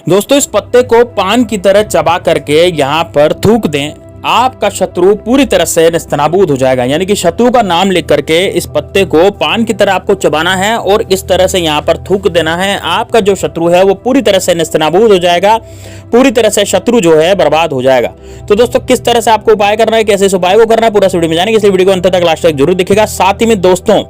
दोस्तों इस पत्ते को पान की तरह चबा करके यहाँ पर थूक दें, आपका शत्रु पूरी तरह से नेस्तनाबूद हो जाएगा। यानी कि शत्रु का नाम लिख करके इस पत्ते को पान की तरह आपको चबाना है और इस तरह से यहाँ पर थूक देना है। आपका जो शत्रु है वो पूरी तरह से नेस्तनाबूद हो जाएगा, पूरी तरह से शत्रु जो है बर्बाद हो जाएगा। तो दोस्तों किस तरह से आपको उपाय करना है, कैसे इस उपाय को करना है, पूरा वीडियो में जानेंगे। इस वीडियो को अंत तक लास्ट तक जरूर दिखेगा। साथ ही में दोस्तों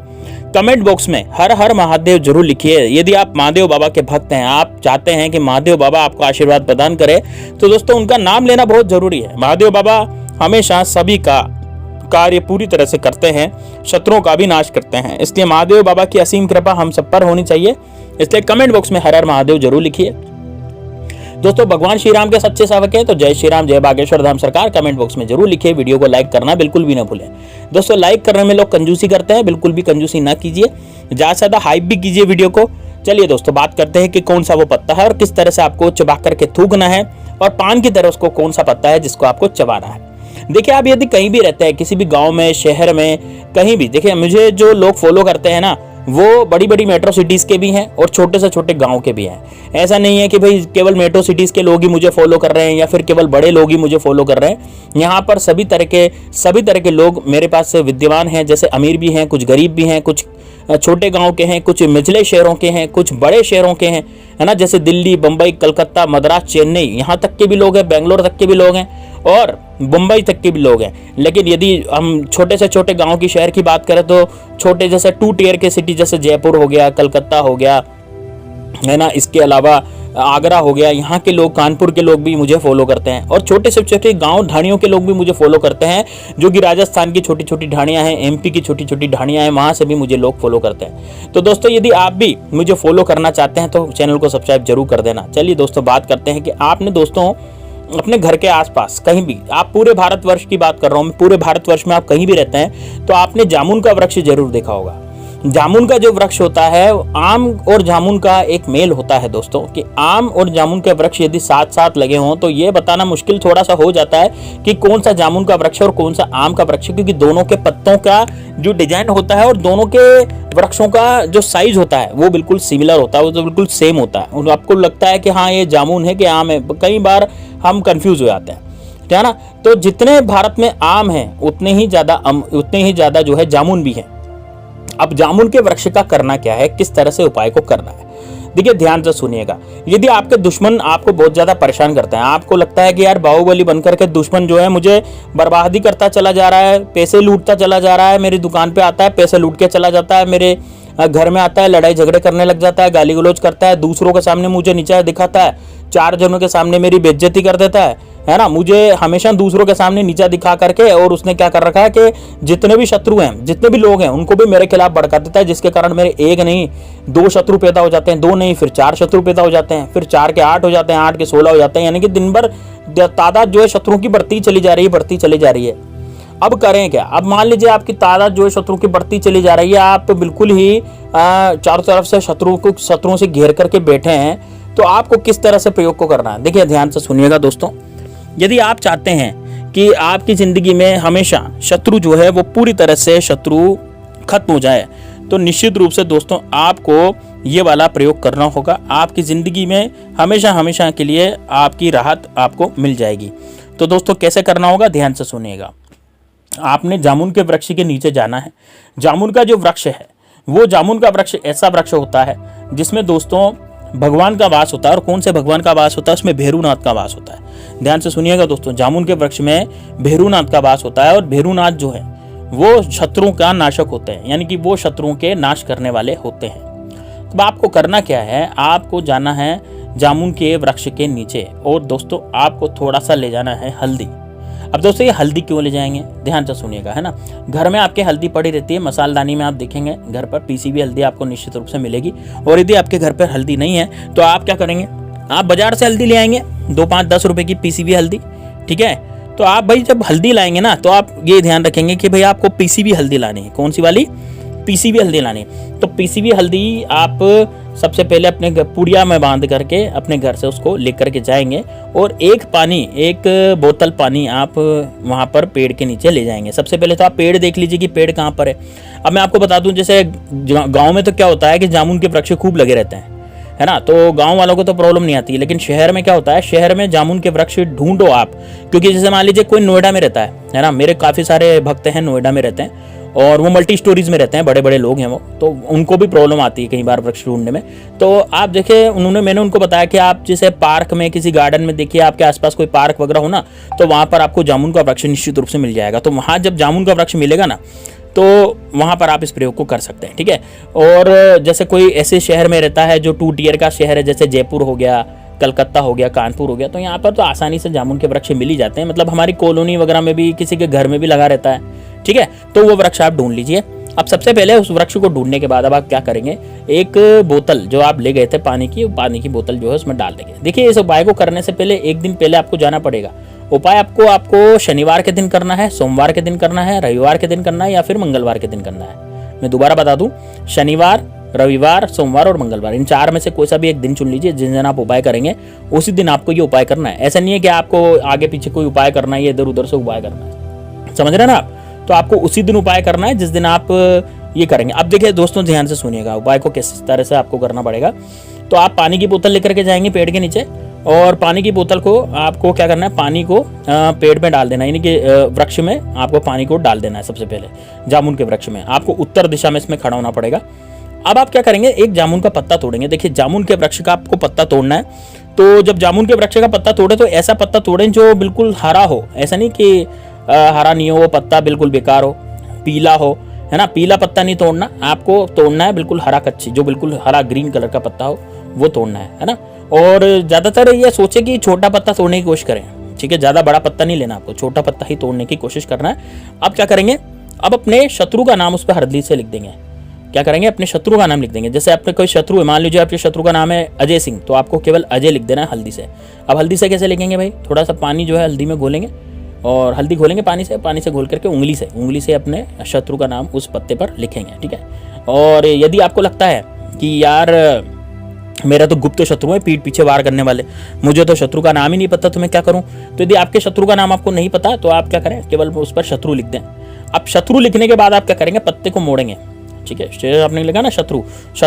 कमेंट बॉक्स में हर हर महादेव जरूर लिखिए। यदि आप महादेव बाबा के भक्त हैं, आप चाहते हैं कि महादेव बाबा आपको आशीर्वाद प्रदान करे, तो दोस्तों उनका नाम लेना बहुत जरूरी है। महादेव बाबा हमेशा सभी का कार्य पूरी तरह से करते हैं, शत्रुओं का भी नाश करते हैं। इसलिए महादेव बाबा की असीम कृपा हम सब पर होनी चाहिए। इसलिए कमेंट बॉक्स में हर हर महादेव जरूर लिखिए। दोस्तों भगवान श्री राम के सच्चे सेवक हैं तो जय श्री राम, जय बागेश्वर धाम सरकार कमेंट बॉक्स में जरूर लिखिए। वीडियो को लाइक करना बिल्कुल भी ना भूलें। दोस्तों लाइक करने में लोग कंजूसी करते हैं, बिल्कुल भी कंजूसी ना कीजिए, ज्यादा से ज्यादा हाइप भी कीजिए वीडियो को। चलिए दोस्तों बात करते हैं कि कौन सा वो पत्ता है और किस तरह से आपको चबा करके थूकना है, और पान की तरह उसको कौन सा पत्ता है जिसको आपको चबाना है। देखिए आप यदि कहीं भी रहते हैं, किसी भी गाँव में, शहर में, कहीं भी, देखिए मुझे जो लोग फॉलो करते हैं ना, वो बड़ी बड़ी मेट्रो सिटीज के भी हैं और छोटे से छोटे गांव के भी हैं। ऐसा नहीं है कि भाई केवल मेट्रो सिटीज के लोग ही मुझे फॉलो कर रहे हैं या फिर केवल बड़े लोग ही मुझे फॉलो कर रहे हैं। यहाँ पर सभी तरह के लोग मेरे पास विद्यमान हैं। जैसे अमीर भी हैं, कुछ गरीब भी हैं, कुछ छोटे गांव के हैं, कुछ निचले शहरों के हैं, कुछ बड़े शहरों के हैं, है ना। जैसे दिल्ली, बम्बई, कलकत्ता, मद्रास, चेन्नई, यहाँ तक के भी लोग हैं, बेंगलोर तक के भी लोग हैं और मुंबई तक के भी लोग हैं। लेकिन यदि हम छोटे से छोटे गांव की, शहर की बात करें तो छोटे जैसे 2 टियर के सिटी जैसे जयपुर हो गया, कलकत्ता हो गया, है ना, इसके अलावा आगरा हो गया, यहाँ के लोग, कानपुर के लोग भी मुझे फॉलो करते हैं। और छोटे से छोटे गांव ढाणियों के लोग भी मुझे फॉलो करते हैं, जो कि राजस्थान की छोटी छोटी ढाणियाँ हैं, एमपी की छोटी छोटी ढाणियाँ हैं, वहाँ से भी मुझे लोग फॉलो करते हैं। तो दोस्तों यदि आप भी मुझे फॉलो करना चाहते हैं तो चैनल को सब्सक्राइब जरूर कर देना। चलिए दोस्तों बात करते हैं कि आपने दोस्तों अपने घर के आसपास कहीं भी, आप पूरे भारतवर्ष की बात कर रहा हूँ, पूरे भारतवर्ष में आप कहीं भी रहते हैं तो आपने जामुन का वृक्ष जरूर देखा होगा। जामुन का जो वृक्ष होता है, आम और जामुन का एक मेल होता है दोस्तों, कि आम और जामुन के वृक्ष यदि साथ साथ लगे हों तो ये बताना मुश्किल थोड़ा सा हो जाता है कि कौन सा जामुन का वृक्ष और कौन सा आम का वृक्ष, क्योंकि दोनों के पत्तों का जो डिजाइन होता है और दोनों के वृक्षों का जो साइज होता है वो बिल्कुल सिमिलर होता है, वो तो बिल्कुल सेम होता है। आपको लगता है कि हाँ ये जामुन है कि आम है, कई बार हम कंफ्यूज हो जाते हैं, क्या ना। तो जितने भारत में आम हैं उतने ही ज्यादा जो है जामुन भी हैं। अब जामुन के वृक्ष का करना क्या है, किस तरह से उपाय को करना है, देखिए ध्यान से सुनिएगा। यदि आपके दुश्मन आपको बहुत ज्यादा परेशान करते हैं, आपको लगता है कि यार बाहुबली बनकर के दुश्मन जो है मुझे बर्बादी करता चला जा रहा है, पैसे लूटता चला जा रहा है, मेरी दुकान पे आता है, पैसे लूट के चला जाता है, मेरे घर में आता है, लड़ाई झगड़े करने लग जाता है, गाली गलौज करता है, दूसरों के सामने मुझे नीचा दिखाता है, 4 जनों के सामने मेरी बेइज्जती कर देता है ना, मुझे हमेशा दूसरों के सामने नीचा दिखा करके, और उसने क्या कर रखा है कि जितने भी शत्रु हैं, जितने भी लोग हैं, उनको भी मेरे खिलाफ भड़का देता है, जिसके कारण मेरे 1 नहीं 2 शत्रु पैदा हो जाते हैं, 2 नहीं फिर 4 शत्रु पैदा हो जाते हैं, फिर 4 के 8 हो जाते हैं, 8 के 16 हो जाते हैं। यानी कि दिन भर तादाद जो है शत्रुओं की बढ़ती चली जा रही है। अब करें क्या? अब मान लीजिए आपकी तादाद जो है शत्रुओं की बढ़ती चली जा रही है, आप बिल्कुल ही चारों तरफ से शत्रुओं से घेर करके बैठे हैं, तो आपको किस तरह से प्रयोग को करना है, देखिए ध्यान से सुनिएगा दोस्तों। यदि आप चाहते हैं कि आपकी जिंदगी में हमेशा शत्रु जो है वो पूरी तरह से शत्रु खत्म हो जाए, तो निश्चित रूप से दोस्तों आपको ये वाला प्रयोग करना होगा। आपकी जिंदगी में हमेशा के लिए आपकी राहत आपको मिल जाएगी। तो दोस्तों कैसे करना होगा, ध्यान से सुनिएगा। आपने जामुन के वृक्ष के नीचे जाना है। जामुन का जो वृक्ष है, वो जामुन का वृक्ष ऐसा वृक्ष होता है जिसमें दोस्तों भगवान का वास होता है। और कौन से भगवान का वास होता है? उसमें भैरूनाथ का वास होता है। ध्यान से सुनिएगा दोस्तों, जामुन के वृक्ष में भैरूनाथ का वास होता है, और भैरूनाथ जो है वो शत्रुओं का नाशक होते हैं, यानी कि वो शत्रुओं के नाश करने वाले होते हैं। तो आपको करना क्या है, आपको जाना है जामुन के वृक्ष के नीचे, और दोस्तों आपको थोड़ा सा ले जाना है हल्दी। अब दोस्तों ये हल्दी क्यों ले जाएंगे, ध्यान से सुनिएगा, है ना। घर में आपके हल्दी पड़ी रहती है, मसालदानी में आप देखेंगे घर पर पीसी हुई हल्दी आपको निश्चित रूप से मिलेगी। और यदि आपके घर पर हल्दी नहीं है तो आप क्या करेंगे, आप बाजार से हल्दी ले आएंगे, 2, 5, 10 रुपए की पीसी हुई हल्दी, ठीक है। तो आप भाई जब हल्दी लाएंगे ना, तो आप ये ध्यान रखेंगे कि भाई आपको पीसी हुई हल्दी लानी है। कौन सी वाली? पीसी हुई हल्दी लानी है। तो पीसी हुई हल्दी आप सबसे पहले अपने पुड़िया में बांध करके अपने घर से उसको लेकर के जाएंगे, और एक बोतल पानी आप वहाँ पर पेड़ के नीचे ले जाएंगे। सबसे पहले तो आप पेड़ देख लीजिए कि पेड़ कहाँ पर है। अब मैं आपको बता दूं, जैसे गांव में तो क्या होता है कि जामुन के वृक्ष खूब लगे रहते हैं, है ना। तो गांव वालों को तो प्रॉब्लम नहीं आती, लेकिन शहर में क्या होता है, शहर में जामुन के वृक्ष ढूंढो आप, क्योंकि जैसे मान लीजिए कोई नोएडा में रहता है ना, मेरे काफ़ी सारे भक्त हैं नोएडा में रहते हैं और वो मल्टी स्टोरीज में रहते हैं, बड़े बड़े लोग हैं वो, तो उनको भी प्रॉब्लम आती है कई बार वृक्ष ढूंढने में। तो आप देखिए मैंने उनको बताया कि आप जैसे पार्क में, किसी गार्डन में देखिए आपके आसपास कोई पार्क वगैरह हो ना, तो वहाँ पर आपको जामुन का वृक्ष निश्चित रूप से मिल जाएगा। तो वहाँ जब जामुन का वृक्ष मिलेगा ना, तो वहाँ पर आप इस प्रयोग को कर सकते हैं, ठीक है। और जैसे कोई ऐसे शहर में रहता है जो 2 टियर का शहर है, जैसे जयपुर हो गया, कलकत्ता हो गया, कानपुर हो गया, तो यहाँ पर तो आसानी से जामुन के वृक्ष मिल ही जाते हैं। मतलब हमारी कॉलोनी वगैरह में भी, किसी के घर में भी लगा रहता है, ठीक है। तो वो वृक्ष आप ढूंढ लीजिए। अब सबसे पहले उस वृक्ष को ढूंढने के बाद अब आप क्या करेंगे, एक बोतल जो आप ले गए थे पानी की बोतल जो है उसमें डाल देंगे। देखिए इस उपाय को करने से पहले एक दिन पहले आपको जाना पड़ेगा। उपाय आपको शनिवार के दिन करना है, सोमवार के दिन करना है, रविवार के दिन करना है या फिर मंगलवार के दिन करना है। मैं दोबारा बता दूं, शनिवार, रविवार, सोमवार और मंगलवार, इन 4 में से कोई सा भी एक दिन चुन लीजिए। जिस दिन आप उपाय करेंगे उसी दिन आपको ये उपाय करना है। ऐसा नहीं है कि आपको आगे पीछे कोई उपाय करना है या इधर उधर से उपाय करना है, समझ रहे हैं ना आप। तो आपको उसी दिन उपाय करना है जिस दिन आप ये करेंगे। अब देखिए दोस्तों ध्यान से सुनिएगा, उपाय को किस तरह से आपको करना पड़ेगा। तो आप पानी की बोतल लेकर के जाएंगे पेड़ के नीचे, और पानी की बोतल को आपको क्या करना है, पानी को पेड़ में डाल देना है, यानी कि वृक्ष में आपको पानी को डाल देना है। सबसे पहले जामुन के वृक्ष में आपको उत्तर दिशा में इसमें खड़ा होना पड़ेगा। अब आप क्या करेंगे, एक जामुन का पत्ता तोड़ेंगे। देखिए जामुन के वृक्ष का आपको पत्ता तोड़ना है, तो जब जामुन के वृक्ष का पत्ता तोड़े तो ऐसा पत्ता तोड़ें जो बिल्कुल हरा हो। ऐसा नहीं कि हरा नहीं हो, वो पत्ता बिल्कुल बेकार हो, पीला हो, है ना। पीला पत्ता नहीं तोड़ना, आपको तोड़ना है बिल्कुल हरा कच्ची, जो बिल्कुल हरा ग्रीन कलर का पत्ता हो वो तोड़ना है ना। और ज़्यादातर ये सोचे कि छोटा पत्ता तोड़ने की कोशिश करें, ठीक है। ज़्यादा बड़ा पत्ता नहीं लेना, आपको छोटा पत्ता ही तोड़ने की कोशिश करना है। अब क्या करेंगे, अब अपने शत्रु का नाम उस पर हल्दी से लिख देंगे। क्या करेंगे, अपने शत्रु का नाम लिख देंगे। जैसे आपने कोई शत्रु है, मान लीजिए आपके शत्रु का नाम है अजय सिंह, तो आपको केवल अजय लिख देना है हल्दी से। अब हल्दी से कैसे लिखेंगे भाई, थोड़ा सा पानी जो है हल्दी में घोलेंगे और हल्दी घोलेंगे पानी से घोल करके उंगली से अपने शत्रु का नाम उस पत्ते पर लिखेंगे, ठीक है। और यदि आपको लगता है कि यार मेरा तो गुप्त शत्रु है, पीठ पीछे वार करने वाले, मुझे तो शत्रु का नाम ही नहीं पता, तो मैं क्या करूं, तो यदि आपके शत्रु का नाम आपको नहीं पता तो आप क्या करें, केवल उस पर शत्रु लिख दें। अब शत्रु लिखने के बाद आप क्या करेंगे, पत्ते को मोड़ेंगे, ठीक है। आपने लिखा ना शत्रु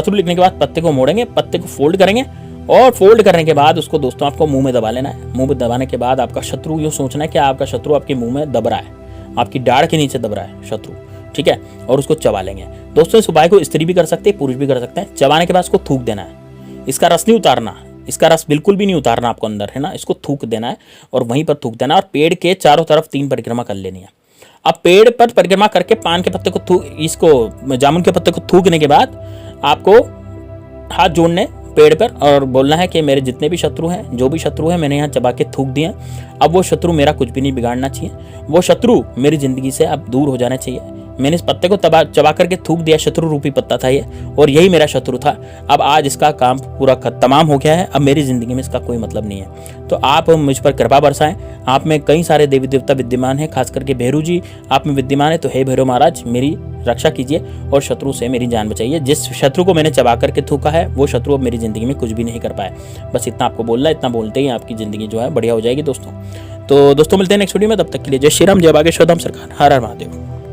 लिखने के बाद पत्ते को मोड़ेंगे, पत्ते को फोल्ड करेंगे और फोल्ड करने के बाद उसको दोस्तों आपको मुंह में दबा लेना है। मुंह में दबाने के बाद आपका शत्रु, यूँ सोचना है कि आपका शत्रु आपके मुंह में दब रहा है, आपकी डाढ़ के नीचे दब रहा है शत्रु, ठीक है। और उसको चबा लेंगे। दोस्तों इस उपाय को स्त्री भी कर सकते हैं, पुरुष भी कर सकते हैं। चबाने के बाद उसको थूक देना है, इसका रस नहीं उतारना, इसका रस बिल्कुल भी नहीं उतारना आपको अंदर, है ना। इसको थूक देना है और वहीं पर थूक देना, और पेड़ के चारों तरफ 3 परिक्रमा कर लेनी है। अब पेड़ पर परिक्रमा करके पान के पत्ते को इसको जामुन के पत्ते को थूकने के बाद आपको हाथ जोड़ने पेड़ पर और बोलना है कि मेरे जितने भी शत्रु हैं, जो भी शत्रु है, मैंने यहाँ चबा के थूक दिए। अब वो शत्रु मेरा कुछ भी नहीं बिगाड़ना चाहिए, वो शत्रु मेरी जिंदगी से अब दूर हो जाना चाहिए। मैंने इस पत्ते को चबा करके थूक दिया, शत्रु रूपी पत्ता था ये, और यही मेरा शत्रु था। अब आज इसका काम पूरा तमाम हो गया है, अब मेरी जिंदगी में इसका कोई मतलब नहीं है। तो आप मुझ पर कृपा बरसाएं। आप में कई सारे देवी देवता विद्यमान हैं, खास करके भैरू जी आप में विद्यमान है। तो हे भैरव महाराज, मेरी रक्षा कीजिए और शत्रु से मेरी जान बचाइए। जिस शत्रु को मैंने चबा करके थूका है वो शत्रु अब मेरी जिंदगी में कुछ भी नहीं कर पाए। बस इतना आपको बोलना है, इतना बोलते ही आपकी जिंदगी जो है बढ़िया हो जाएगी दोस्तों। तो दोस्तों मिलते हैं नेक्स्ट वीडियो में, तब तक के लिए जय श्री राम, जय बागेश्वर धाम सरकार, हर हर महादेव।